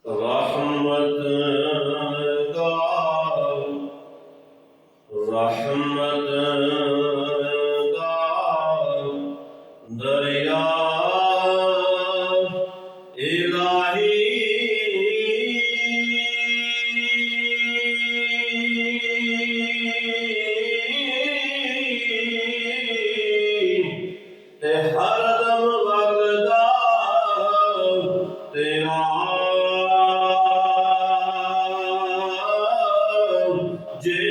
रहमत दा रहमत दा दरिया इलाही ते हरदम वगदा तेरा जे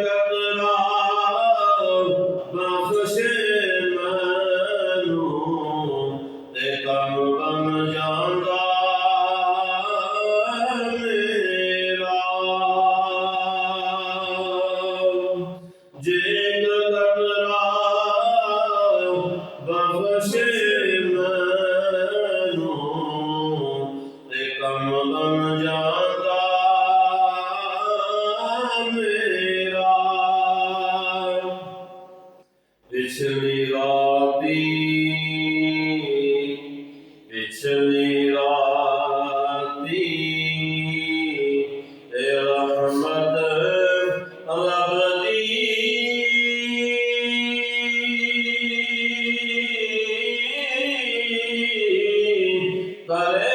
कतरा बख्शे मैनू ते कम बन जांदा मेरा जे कतरा बख्शे मैनू ते कम बन जांदा मेरा। पिछली राती ए रहमत रब दी करे